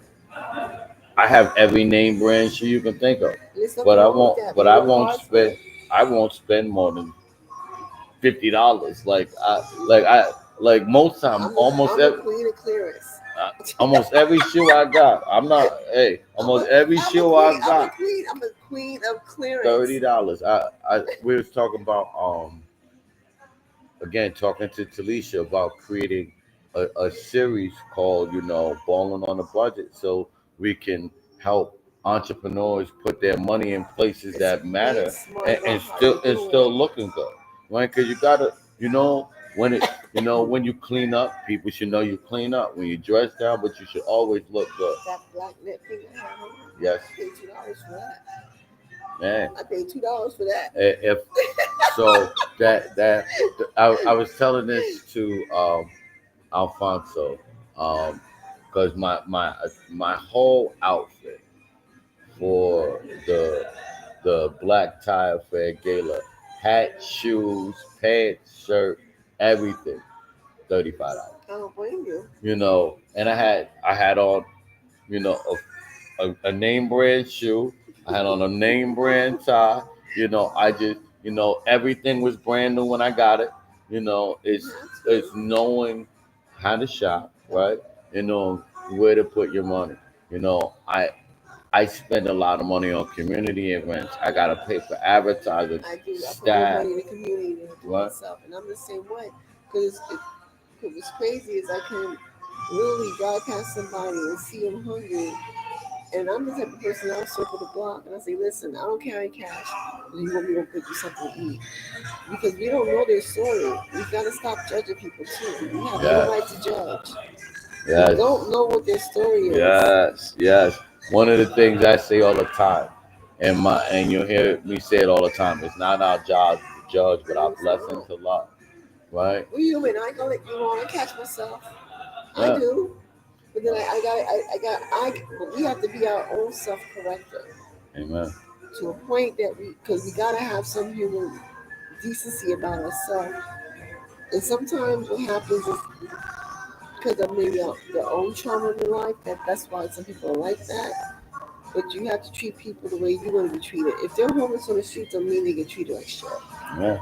I have every name brand shoe you can think of, There's nothing but I wrong with won't. that. But We I work won't hard for spend. it. I won't spend more than $50. Like most time, I'm the queen of clearance. almost every shoe I got. I'm not. Hey, almost every shoe I got. I'm a queen of clearance. $30. We was talking about again talking to Talisha about creating a series called balling on a budget, so we can help entrepreneurs put their money in places that matter and still looking good, right? Because you gotta when it when you clean up, people should know you clean up. When you dress down, but you should always look good. That black net thing I have on. Yes. I paid $2 for that. Man, I paid $2 for that. if so, that I was telling this to Alfonso, because my whole outfit for the black tie affair gala, hat, shoes, pants, shirt, everything, $35. I don't blame you. And I had on a name brand shoe. I had on a name brand tie. I just everything was brand new when I got it. It's knowing how to shop, right? Where to put your money. I spend a lot of money on community events. I gotta pay for advertising, I do. I put more staff. money in the community than I do What? myself, and I'm the same way. Because what's crazy is I can literally drive past somebody and see them hungry. And I'm the type of person I'll circle the block and I say, listen, I don't carry cash. You want me to put you something to eat? Because we don't know their story. We gotta stop judging people too. We have no right to judge. Yes. We don't know what their story is. Yes. One of the things I say all the time, and you'll hear me say it all the time, it's not our job to judge, but our blessing to love. Right? We're human. I ain't gonna let you on. I catch myself. I Yeah. do. But then but we have to be our own self-corrector Amen. to a point that because we gotta have some human decency about ourselves. And sometimes what happens is because of maybe their own trauma in their life, that's why some people are like that. But you have to treat people the way you want to be treated. If they're homeless on the streets, don't mean they get treated like shit. Yeah.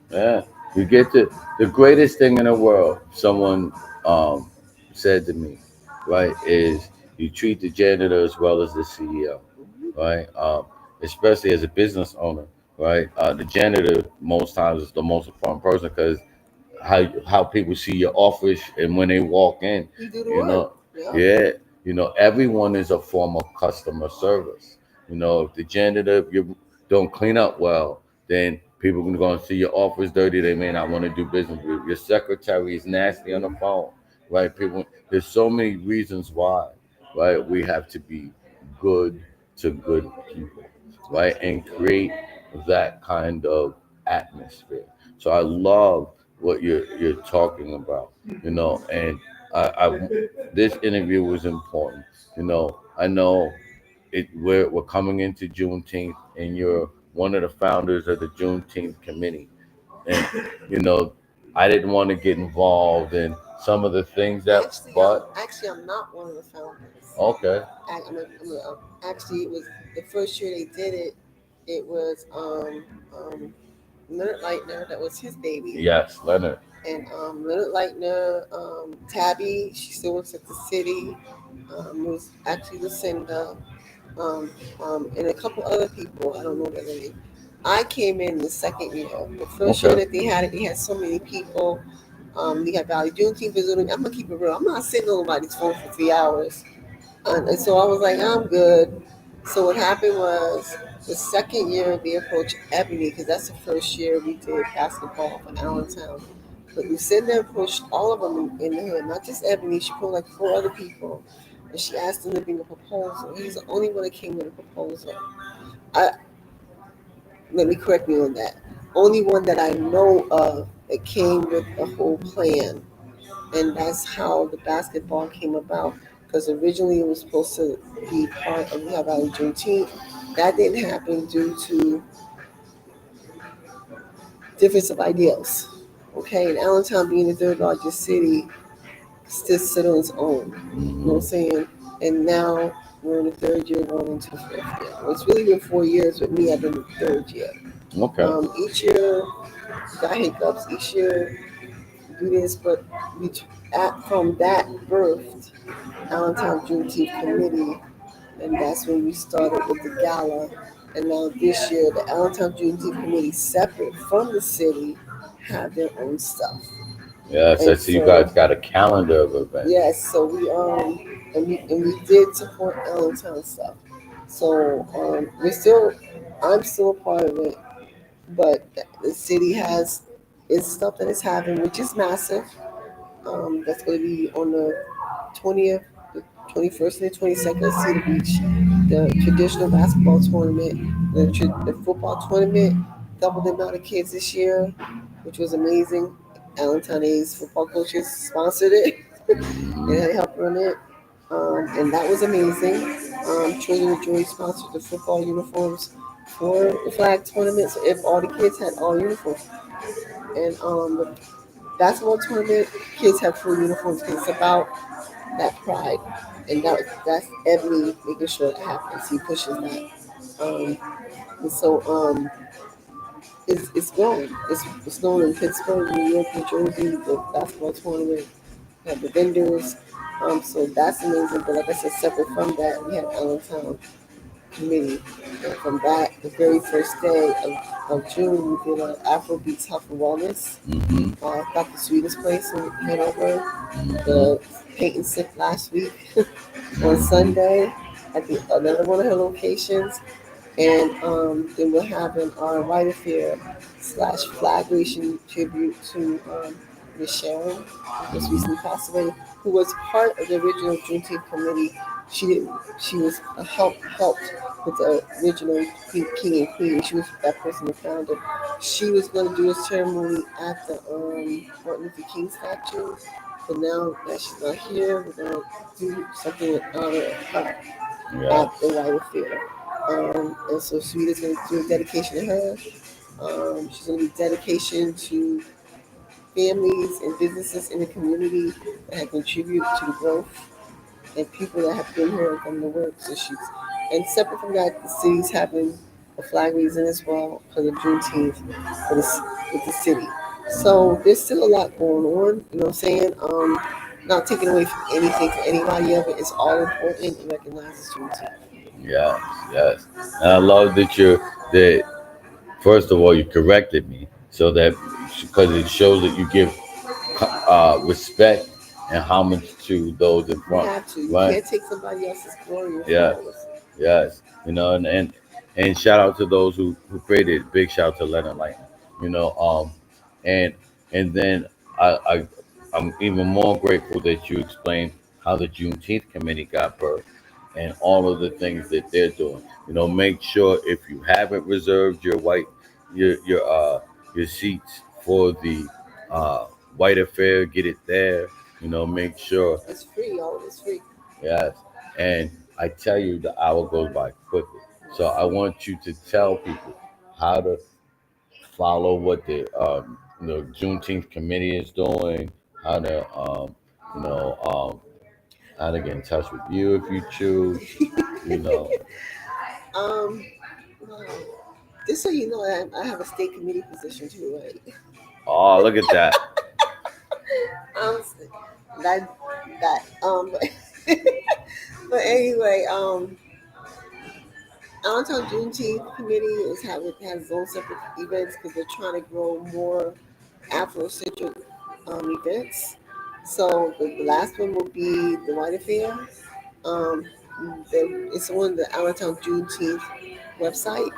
Yeah. You get the greatest thing in the world, someone said to me, right, is you treat the janitor as well as the CEO, right? Especially as a business owner, right? The janitor most times is the most important person because how people see your office and when they walk in, You do the you work. know, Yeah. yeah, everyone is a form of customer service. If the janitor, if you don't clean up well, then people are going to see your office dirty. They may not want to do business with you. Your secretary is nasty on the phone, right? There's so many reasons why, right? We have to be good to good people, right? And create that kind of atmosphere. So I love what you're talking about, and This interview was important. I know we're coming into Juneteenth, and you're one of the founders of the Juneteenth committee. And you know, I didn't want to get involved in some of the things that, but I'm not one of the founders. okay, Actually, it was the first year they did it. It was Leonard Leitner, that was his baby. yes, Leonard. And Leonard Leitner, Tabby, she still works at the city. It was actually Lucinda, and a couple other people. I don't know their name. I came in the second year. The first year Okay. that they had it, they had so many people. They had Valley Juneteenth visiting. I'm gonna keep it real. I'm not sitting on nobody's phone for 3 hours. And so I was like, I'm good. So what happened was the second year they approached Ebony, because that's the first year we did basketball for Allentown. But Lucinda approached all of them in the hood, not just Ebony. She put like 4 other people, and she asked them to bring a proposal. He's the only one that came with a proposal. I Let me correct me on that. Only one that I know of that came with a whole plan, and that's how the basketball came about. Because originally it was supposed to be part of Lehigh Valley Juneteenth. That didn't happen due to difference of ideals. Okay, and Allentown being the third largest city, still sit on its own. You know what I'm saying? And now we're in the third year, going into the fourth year. Well, it's really been 4 years with me. I've been in the third year. Okay. Each year, got hiccups. Each year, do this, but from that birthed Allentown Juneteenth Committee, and that's when we started with the gala. And now this year, the Allentown Juneteenth Committee, separate from the city, have their own stuff. Yes, I see you guys got a calendar of events. Yes, so we did support Allentown stuff. So I'm still a part of it, but the city has its stuff that it's having, which is massive. That's going to be on the 20th, the 21st, and the 22nd at Cedar Beach. The traditional basketball tournament, the football tournament, doubled the amount of kids this year, which was amazing. Allentown A's football coaches sponsored it and they helped run it. And that was amazing. Children of Joy sponsored the football uniforms for the flag tournament. So if all the kids had all uniforms, and the basketball tournament, kids have full uniforms because it's about that pride, and that's Ebony making sure that happens. He pushes that, and so it's going. It's going in Pittsburgh, New York, New Jersey. The basketball tournament, we have the vendors. So that's amazing. But like I said, separate from that, we have Allentown Committee. And from that, the very first day of June, we did an Afrobeats Health and Wellness. Dr. Sweetest place in Hanover. The paint and sip last week on Sunday at another one of her locations. And then we're having our White Affair / flag racial tribute to Miss Sharon, who just recently passed away, who was part of the original Juneteenth committee. She was helped with the original King and Queen. She was that person that found it. She was going to do a ceremony at the Martin Luther King statue, but now that she's not here, we're going to do something in honor of her at the White Affair. And so Sweeta's going to do a dedication to her. She's going to do dedication to families and businesses in the community that have contributed to the growth, and people that have been here from the work. So and separate from that, the city's having a flag raising as well for the Juneteenth with the city. So there's still a lot going on, you know what I'm saying? Not taking away from anything for anybody of it. It's all important and recognizes Juneteenth. Yes. And I love that first of all you corrected me so that because it shows that you give respect and homage to those in You front. have to. You Right? can't take somebody else's glory or Yeah. flowers. Yes. And shout out to those who created it. Big shout out to Leonard Lightning. You know, and then I I'm even more grateful that you explained how the Juneteenth committee got birthed and all of the things that they're doing. Make sure if you haven't reserved your your uh your seats for the uh white affair, get it there. Make sure. It's free, all it's free. Yes. And I tell you, the hour goes by quickly. So I want you to tell people how to follow what the Juneteenth committee is doing, how to you know how to get in touch with you if you choose. You know. Um, wow. Just so you know, I have a state committee position too, right? Oh, look at that. Um, that but, but anyway, Allentown Juneteenth Committee has its own separate events because they're trying to grow more Afrocentric events. So the last one will be the White Affair. Um, it's on the Allentown Juneteenth website,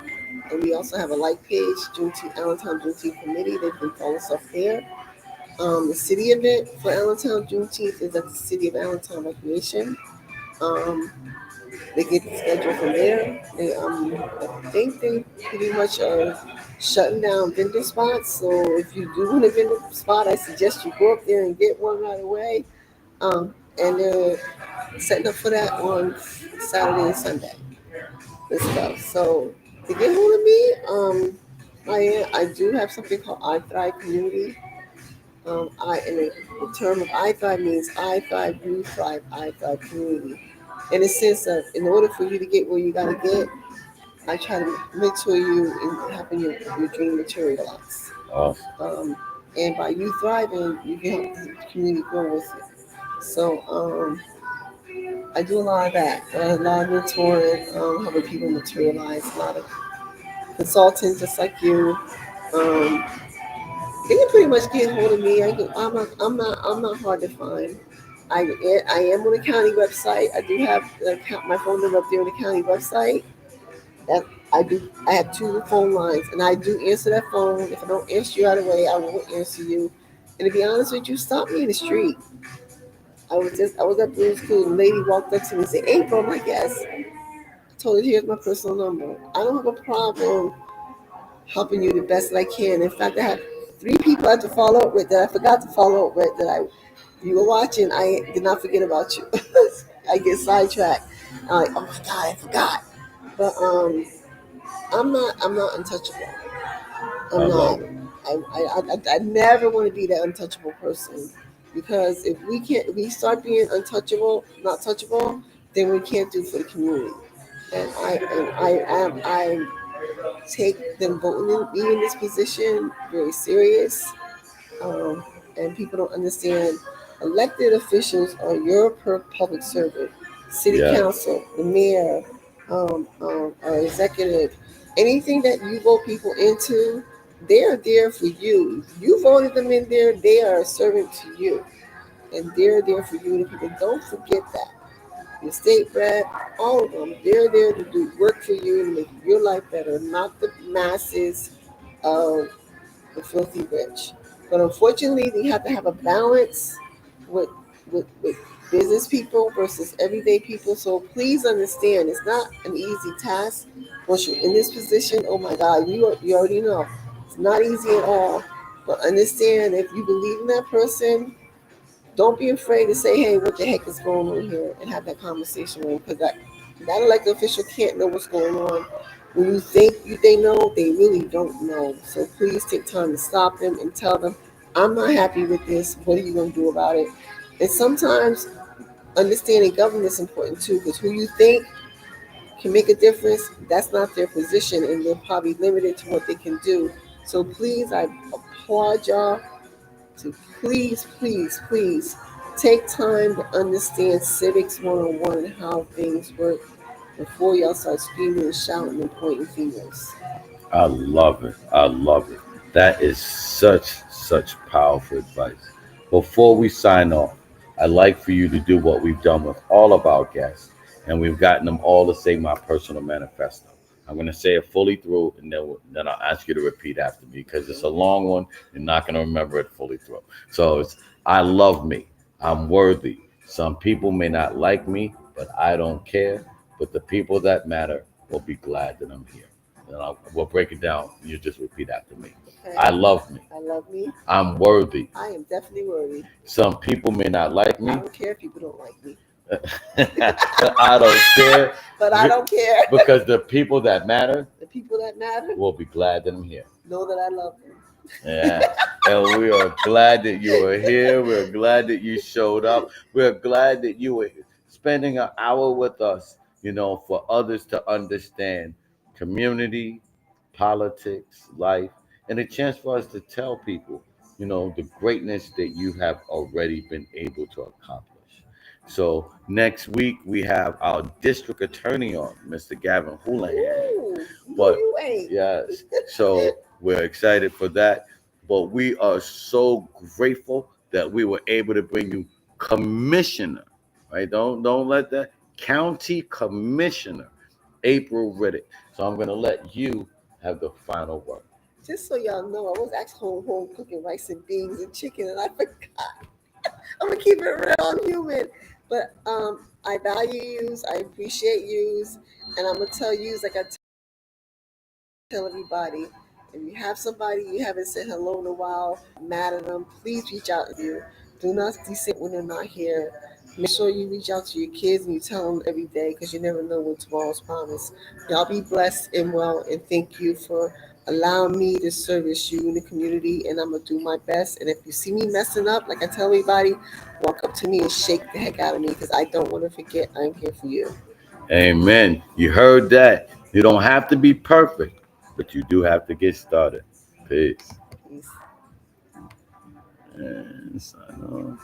and we also have a like page, Juneteenth Allentown Juneteenth Committee. They can follow stuff there. The city event for Allentown Juneteenth is at the City of Allentown Recreation. Um, they get scheduled from there. I think they pretty much are shutting down vendor spots. So if you do want a vendor spot, I suggest you go up there and get one right away. And they're setting up for that on Saturday and Sunday and stuff. So to get hold of me, I do have something called I Thrive Community. And the term of I Thrive means I thrive, you thrive, I thrive community. In a sense of, in order for you to get where you gotta get, I try to make sure you in helping your dream materialize. Oh, And by you thriving, you can help the community grow with you. So I do a lot of that. A lot of mentoring, helping people materialize. A lot of consulting, just like you. Um, They can pretty much get hold of me. I'm not hard to find. I am on the county website. I do have my phone number up there on the county website. That I do. I have two phone lines, and I do answer that phone. If I don't answer you right away, I won't answer you. And to be honest with you, stop me in the street. I was at Blue School, and a lady walked up to me and said, "April," I'm like, "Yes." I told her, "Here's my personal number. I don't have a problem helping you the best that I can. In fact, I have three people I had to follow up with that I forgot to follow up with that you were watching. I did not forget about you. I get sidetracked. I'm like, oh my god, I forgot. But I'm not untouchable. I I'm not. love it. I never want to be that untouchable person because if we start being untouchable, not touchable, then we can't do for the community. I take them voting me in this position very serious. Um, and people don't understand. Elected officials are your public servant. City Yeah. council, the mayor, our executive, anything that you vote people into, they're there for you. You voted them in there; they are a servant to you, and they're there for you. And people don't forget that. Your state rep, all of them, they're there to do work for you and make your life better, not the masses of the filthy rich. But unfortunately, we have to have a balance with with business people versus everyday people. So please understand, it's not an easy task. Once you're in this position, oh my God, you already know it's not easy at all. But understand, if you believe in that person, don't be afraid to say, "Hey, what the heck is going on here?" and have that conversation with them because that elected official can't know what's going on. When you think they know, they really don't know. So please take time to stop them and tell them, "I'm not happy with this. What are you going to do about it?" And sometimes understanding government is important too because who you think can make a difference, that's not their position, and they're probably limited to what they can do. So please, I applaud y'all to please take time to understand civics 101 and how things work before y'all start screaming and shouting and pointing fingers. I love it. I love it. That is such powerful advice. Before we sign off, I'd like for you to do what we've done with all of our guests, and we've gotten them all to say my personal manifesto. I'm going to say it fully through, and then I'll ask you to repeat after me because it's a long one. You're not going to remember it fully through. So it's I love me. I'm worthy. Some people may not like me, but I don't care. But the people that matter will be glad that I'm here. We'll break it down. You just repeat after me. Okay. I love me. I love love me. I'm worthy. I am definitely worthy. Some people may not like I me. don't care if people don't like me. I don't care. But I don't care. Because the people that matter The people that matter will be glad that I'm here. know that I love them. Yeah. And we are glad that you are here. We're glad that you showed up. We're glad that you were spending an hour with us, for others to understand community, politics, life, and a chance for us to tell people, the greatness that you have already been able to accomplish. So next week we have our district attorney on, Mr. Gavin Houlihan. Ooh, But you ain't. yes, so we're excited for that. But we are so grateful that we were able to bring you Commissioner, right? Don't let that County Commissioner April Riddick. So I'm gonna let you have the final word. Just so y'all know, I was actually home cooking rice and beans and chicken, and I forgot. I'm gonna keep it real. I'm human, but I value yous. I appreciate yous, and I'm gonna tell yous like I tell everybody. If you have somebody you haven't said hello in a while, mad at them, please reach out to you. Do not be sick when they're not here. Make sure you reach out to your kids and you tell them every day because you never know when tomorrow's promised. Y'all be blessed and well, and thank you for allowing me to service you in the community. And I'm gonna do my best. And if you see me messing up, like I tell everybody, walk up to me and shake the heck out of me because I don't want to forget I'm here for you. Amen. You heard that. You don't have to be perfect, but you do have to get started. Peace. Peace. And sign off.